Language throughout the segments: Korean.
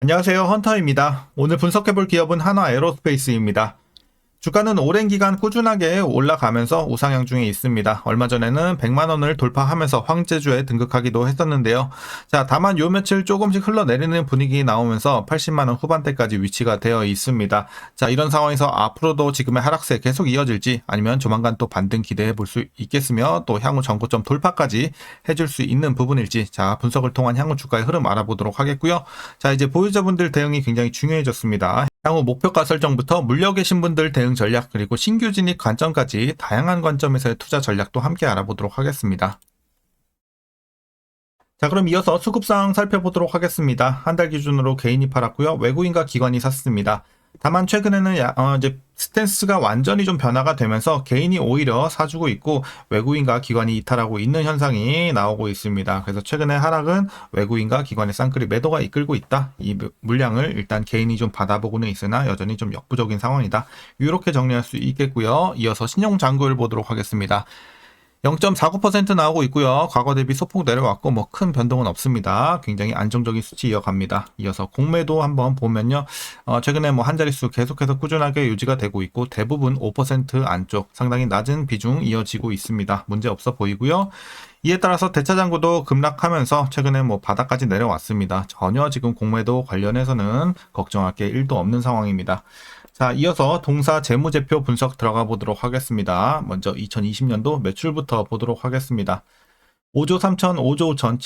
안녕하세요. 헌터입니다. 오늘 분석해볼 기업은 한화에어로스페이스입니다. 주가는 오랜 기간 꾸준하게 올라가면서 우상향 중에 있습니다. 얼마 전에는 100만원을 돌파하면서 황제주에 등극하기도 했었는데요. 자, 다만 요 며칠 조금씩 흘러내리는 분위기 나오면서 80만원 후반대까지 위치가 되어 있습니다. 자, 이런 상황에서 앞으로도 지금의 하락세 계속 이어질지 아니면 조만간 또 반등 기대해 볼 수 있겠으며 또 향후 전고점 돌파까지 해줄 수 있는 부분일지 자, 분석을 통한 향후 주가의 흐름 알아보도록 하겠고요. 자, 이제 보유자분들 대응이 굉장히 중요해졌습니다. 향후 목표가 설정부터 물려 계신 분들 대응 전략 그리고 신규 진입 관점까지 다양한 관점에서의 투자 전략도 함께 알아보도록 하겠습니다. 자, 그럼 이어서 수급상 살펴보도록 하겠습니다. 한 달 기준으로 개인이 팔았고요. 외국인과 기관이 샀습니다. 다만 최근에는 이제 스탠스가 완전히 좀 변화가 되면서 개인이 오히려 사주고 있고 외국인과 기관이 이탈하고 있는 현상이 나오고 있습니다. 그래서 최근에 하락은 외국인과 기관의 쌍끌이 매도가 이끌고 있다. 이 물량을 일단 개인이 좀 받아보고는 있으나 여전히 좀 역부족인 상황이다. 이렇게 정리할 수 있겠고요. 이어서 신용 잔고율 보도록 하겠습니다. 0.49% 나오고 있고요. 과거 대비 소폭 내려왔고 뭐 큰 변동은 없습니다. 굉장히 안정적인 수치 이어갑니다. 이어서 공매도 한번 보면요. 최근에 뭐 한 자릿수 계속해서 꾸준하게 유지가 되고 있고 대부분 5% 안쪽 상당히 낮은 비중 이어지고 있습니다. 문제 없어 보이고요. 이에 따라서 대차장고도 급락하면서 최근에 뭐 바닥까지 내려왔습니다. 전혀 지금 공매도 관련해서는 걱정할 게 1도 없는 상황입니다. 자, 이어서 동사 재무제표 분석 들어가 보도록 하겠습니다. 먼저 2020년도 매출부터 보도록 하겠습니다. 5조 3천, 5조 5천,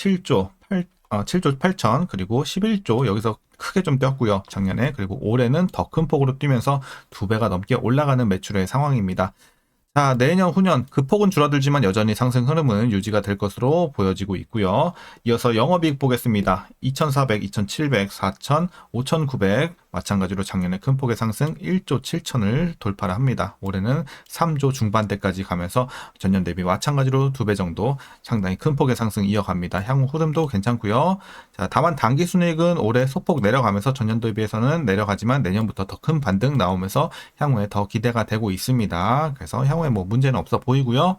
7조 8천, 그리고 11조 여기서 크게 좀 뛰었고요. 작년에. 그리고 올해는 더 큰 폭으로 뛰면서 2배가 넘게 올라가는 매출의 상황입니다. 자, 내년, 후년 그 폭은 줄어들지만 여전히 상승 흐름은 유지가 될 것으로 보여지고 있고요. 이어서 영업이익 보겠습니다. 2,400, 2,700, 4,000, 5,900 마찬가지로 작년에 큰 폭의 상승 1조 7천을 돌파를 합니다. 올해는 3조 중반대까지 가면서 전년 대비 마찬가지로 2배 정도 상당히 큰 폭의 상승 이어갑니다. 향후 흐름도 괜찮고요. 자, 다만 단기 순이익은 올해 소폭 내려가면서 전년도에 비해서는 내려가지만 내년부터 더 큰 반등 나오면서 향후에 더 기대가 되고 있습니다. 그래서 향후에 뭐 문제는 없어 보이고요.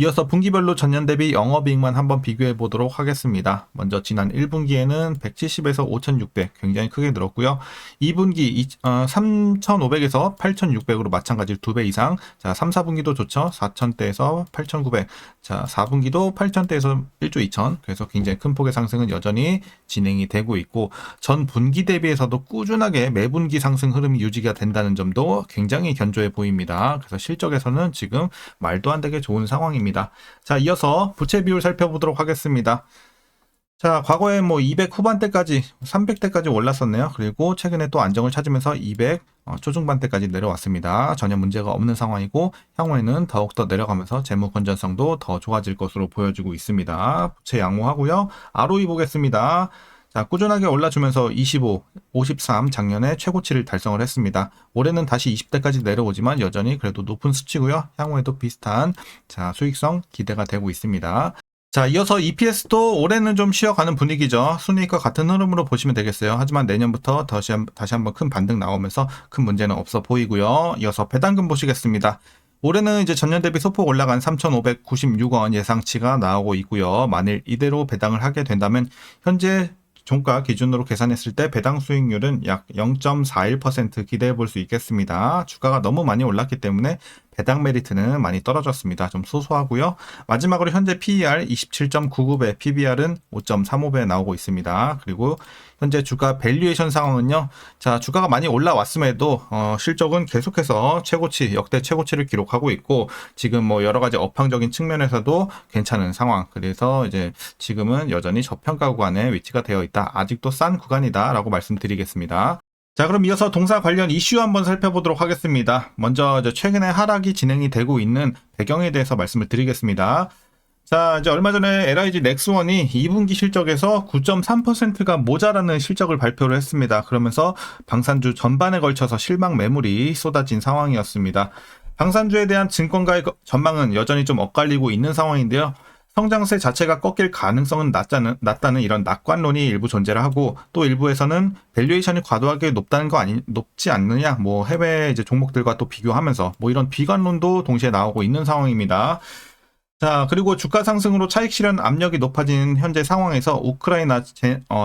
이어서 분기별로 전년 대비 영업이익만 한번 비교해 보도록 하겠습니다. 먼저 지난 1분기에는 170에서 5,600 굉장히 크게 늘었고요. 2분기 3,500에서 8,600으로 마찬가지로 2배 이상. 자, 3, 4분기도 좋죠. 4,000대에서 8,900. 자, 4분기도 8,000대에서 1조 2천. 그래서 굉장히 큰 폭의 상승은 여전히 진행이 되고 있고 전 분기 대비해서도 꾸준하게 매분기 상승 흐름이 유지가 된다는 점도 굉장히 견조해 보입니다. 그래서 실적에서는 지금 말도 안 되게 좋은 상황입니다. 자, 이어서 부채 비율 살펴보도록 하겠습니다. 자, 과거에 뭐 200 후반대까지 300대까지 올랐었네요. 그리고 최근에 또 안정을 찾으면서 200 초중반대까지 내려왔습니다. 전혀 문제가 없는 상황이고 향후에는 더욱더 내려가면서 재무 건전성도 더 좋아질 것으로 보여지고 있습니다. 부채 양호하고요. ROE 보겠습니다. 자, 꾸준하게 올라주면서 25, 53 작년에 최고치를 달성을 했습니다. 올해는 다시 20대까지 내려오지만 여전히 그래도 높은 수치고요. 향후에도 비슷한 자, 수익성 기대가 되고 있습니다. 자, 이어서 EPS도 올해는 좀 쉬어가는 분위기죠. 순이익과 같은 흐름으로 보시면 되겠어요. 하지만 내년부터 다시 한번 큰 반등 나오면서 큰 문제는 없어 보이고요. 이어서 배당금 보시겠습니다. 올해는 이제 전년 대비 소폭 올라간 3,596원 예상치가 나오고 있고요. 만일 이대로 배당을 하게 된다면 현재 종가 기준으로 계산했을 때 배당 수익률은 약 0.41% 기대해 볼 수 있겠습니다. 주가가 너무 많이 올랐기 때문에 배당 메리트는 많이 떨어졌습니다. 좀 소소하고요. 마지막으로 현재 PER 27.99배, PBR은 5.35배 나오고 있습니다. 그리고 현재 주가 밸류에이션 상황은요. 자, 주가가 많이 올라왔음에도 실적은 계속해서 최고치, 역대 최고치를 기록하고 있고 지금 뭐 여러 가지 업황적인 측면에서도 괜찮은 상황. 그래서 이제 지금은 여전히 저평가 구간에 위치가 되어 있다. 아직도 싼 구간이다라고 말씀드리겠습니다. 자, 그럼 이어서 동사 관련 이슈 한번 살펴보도록 하겠습니다. 먼저 최근에 하락이 진행이 되고 있는 배경에 대해서 말씀을 드리겠습니다. 자, 이제 얼마 전에 LIG 넥스원이 2분기 실적에서 9.3%가 모자라는 실적을 발표를 했습니다. 그러면서 방산주 전반에 걸쳐서 실망 매물이 쏟아진 상황이었습니다. 방산주에 대한 증권가의 전망은 여전히 좀 엇갈리고 있는 상황인데요. 성장세 자체가 꺾일 가능성은 낮다는 이런 낙관론이 일부 존재를 하고 또 일부에서는 밸류에이션이 과도하게 높지 않느냐 뭐 해외 이제 종목들과 또 비교하면서 뭐 이런 비관론도 동시에 나오고 있는 상황입니다. 자, 그리고 주가 상승으로 차익 실현 압력이 높아진 현재 상황에서 우크라이나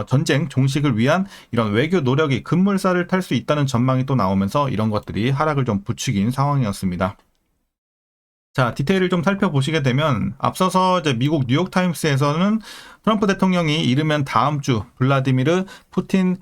전쟁 종식을 위한 이런 외교 노력이 급물살을 탈 수 있다는 전망이 또 나오면서 이런 것들이 하락을 좀 부추긴 상황이었습니다. 자, 디테일을 좀 살펴보시게 되면 앞서서 이제 미국 뉴욕타임스에서는 트럼프 대통령이 이르면 다음 주 블라디미르 푸틴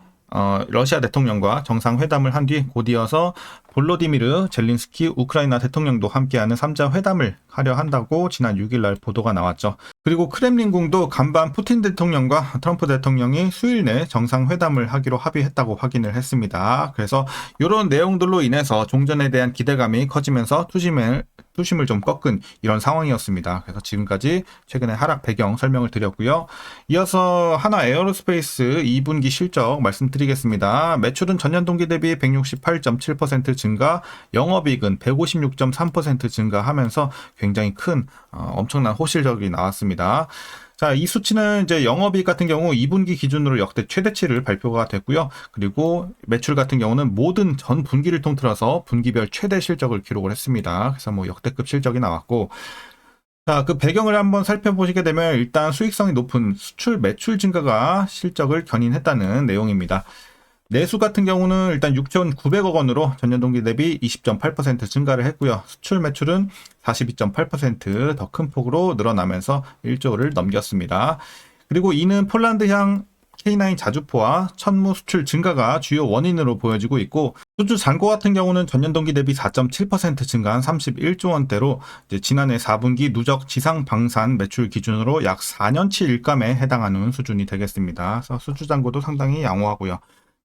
러시아 대통령과 정상회담을 한 뒤 곧이어서 볼로디미르 젤린스키 우크라이나 대통령도 함께하는 3자 회담을 하려 한다고 지난 6일 날 보도가 나왔죠. 그리고 크렘린궁도 간밤 푸틴 대통령과 트럼프 대통령이 수일 내 정상회담을 하기로 합의했다고 확인을 했습니다. 그래서 이런 내용들로 인해서 종전에 대한 기대감이 커지면서 투심을 좀 꺾은 이런 상황이었습니다. 그래서 지금까지 최근에 하락 배경 설명을 드렸고요. 이어서 하나 에어로스페이스 2분기 실적 말씀드리겠습니다. 매출은 전년 동기 대비 168.7% 증가, 영업이익은 156.3% 증가하면서 굉장히 큰 엄청난 호실적이 나왔습니다. 자, 이 수치는 이제 영업이익 같은 경우 2분기 기준으로 역대 최대치를 발표가 됐고요. 그리고 매출 같은 경우는 모든 전 분기를 통틀어서 분기별 최대 실적을 기록을 했습니다. 그래서 뭐 역대급 실적이 나왔고, 자, 그 배경을 한번 살펴보시게 되면 일단 수익성이 높은 수출 매출 증가가 실적을 견인했다는 내용입니다. 내수 같은 경우는 일단 6,900억 원으로 전년 동기 대비 20.8% 증가를 했고요. 수출 매출은 42.8% 더 큰 폭으로 늘어나면서 1조를 넘겼습니다. 그리고 이는 폴란드향 K9 자주포와 천무 수출 증가가 주요 원인으로 보여지고 있고, 수주 잔고 같은 경우는 전년 동기 대비 4.7% 증가한 31조 원대로 지난해 4분기 누적 지상 방산 매출 기준으로 약 4년치 일감에 해당하는 수준이 되겠습니다. 그래서 수주 잔고도 상당히 양호하고요.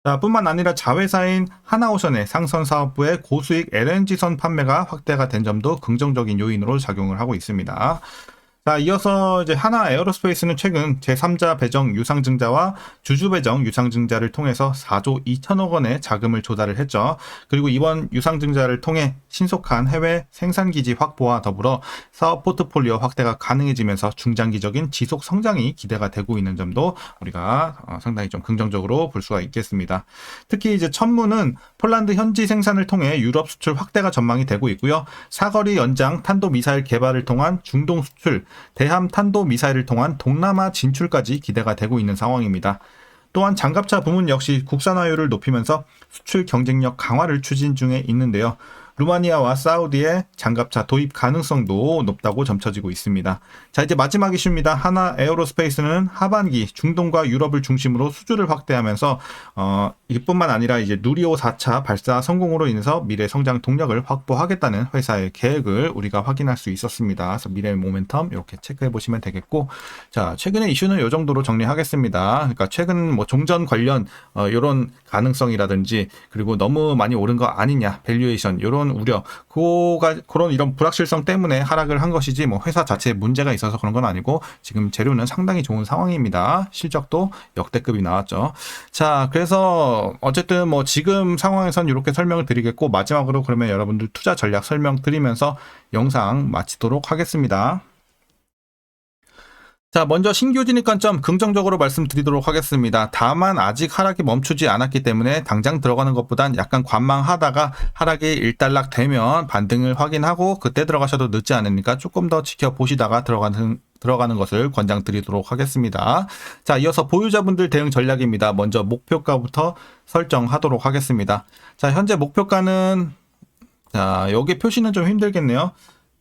자, 뿐만 아니라 자회사인 하나오션의 상선사업부의 고수익 LNG선 판매가 확대가 된 점도 긍정적인 요인으로 작용을 하고 있습니다. 자, 이어서 이제 하나 에어로스페이스는 최근 제3자 배정 유상증자와 주주 배정 유상증자를 통해서 4조 2천억 원의 자금을 조달을 했죠. 그리고 이번 유상증자를 통해 신속한 해외 생산기지 확보와 더불어 사업 포트폴리오 확대가 가능해지면서 중장기적인 지속 성장이 기대가 되고 있는 점도 우리가 상당히 좀 긍정적으로 볼 수가 있겠습니다. 특히 이제 천무는 폴란드 현지 생산을 통해 유럽 수출 확대가 전망이 되고 있고요. 사거리 연장 탄도미사일 개발을 통한 중동 수출, 대함 탄도 미사일을 통한 동남아 진출까지 기대가 되고 있는 상황입니다. 또한 장갑차 부문 역시 국산화율을 높이면서 수출 경쟁력 강화를 추진 중에 있는데요. 루마니아와 사우디의 장갑차 도입 가능성도 높다고 점쳐지고 있습니다. 자, 이제 마지막 이슈입니다. 하나 에어로스페이스는 하반기 중동과 유럽을 중심으로 수주를 확대하면서 이뿐만 아니라 이제 누리호 4차 발사 성공으로 인해서 미래 성장 동력을 확보하겠다는 회사의 계획을 우리가 확인할 수 있었습니다. 그래서 미래의 모멘텀 이렇게 체크해 보시면 되겠고, 자, 최근의 이슈는 이 정도로 정리하겠습니다. 그러니까 최근 뭐 종전 관련 이런 가능성이라든지, 그리고 너무 많이 오른 거 아니냐, 밸류에이션 이런 우려, 그런 이런 불확실성 때문에 하락을 한 것이지 뭐 회사 자체에 문제가 있어서 그런 건 아니고 지금 재료는 상당히 좋은 상황입니다. 실적도 역대급이 나왔죠. 자, 그래서 어쨌든 뭐 지금 상황에선 이렇게 설명을 드리겠고, 마지막으로 그러면 여러분들 투자 전략 설명드리면서 영상 마치도록 하겠습니다. 자, 먼저 신규 진입 관점 긍정적으로 말씀드리도록 하겠습니다. 다만 아직 하락이 멈추지 않았기 때문에 당장 들어가는 것보단 약간 관망하다가 하락이 일단락 되면 반등을 확인하고 그때 들어가셔도 늦지 않으니까 조금 더 지켜보시다가 들어가는 것을 권장드리도록 하겠습니다. 자, 이어서 보유자분들 대응 전략입니다. 먼저 목표가부터 설정하도록 하겠습니다. 자, 현재 목표가는, 자, 여기 표시는 좀 힘들겠네요.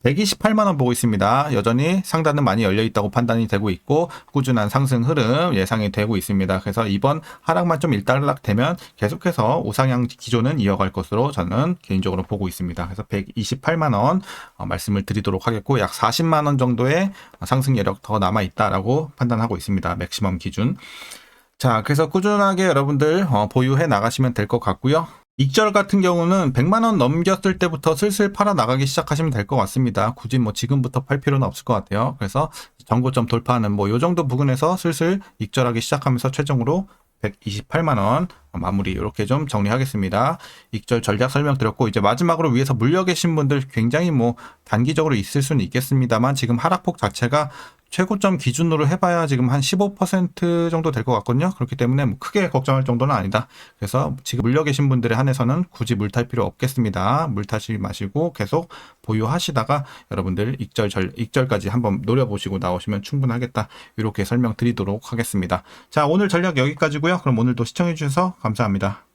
128만원 보고 있습니다. 여전히 상단은 많이 열려있다고 판단이 되고 있고 꾸준한 상승 흐름 예상이 되고 있습니다. 그래서 이번 하락만 좀 일단락되면 계속해서 우상향 기조는 이어갈 것으로 저는 개인적으로 보고 있습니다. 그래서 128만원 말씀을 드리도록 하겠고, 약 40만원 정도의 상승 여력 더 남아있다라고 판단하고 있습니다. 맥시멈 기준. 자, 그래서 꾸준하게 여러분들 보유해 나가시면 될 것 같고요. 익절 같은 경우는 100만원 넘겼을 때부터 슬슬 팔아 나가기 시작하시면 될 것 같습니다. 굳이 뭐 지금부터 팔 필요는 없을 것 같아요. 그래서 전고점 돌파하는 뭐 요 정도 부근에서 슬슬 익절하기 시작하면서 최종으로 128만원 마무리 이렇게 좀 정리하겠습니다. 익절 전략 설명드렸고 이제 마지막으로 위에서 물려 계신 분들 굉장히 뭐 단기적으로 있을 수는 있겠습니다만 지금 하락폭 자체가 최고점 기준으로 해봐야 지금 한 15% 정도 될 것 같거든요. 그렇기 때문에 뭐 크게 걱정할 정도는 아니다. 그래서 지금 물려 계신 분들에 한해서는 굳이 물 탈 필요 없겠습니다. 물 타지 마시고 계속 보유하시다가 여러분들 익절까지 한번 노려보시고 나오시면 충분하겠다. 이렇게 설명드리도록 하겠습니다. 자, 오늘 전략 여기까지고요. 그럼 오늘도 시청해주셔서 감사합니다.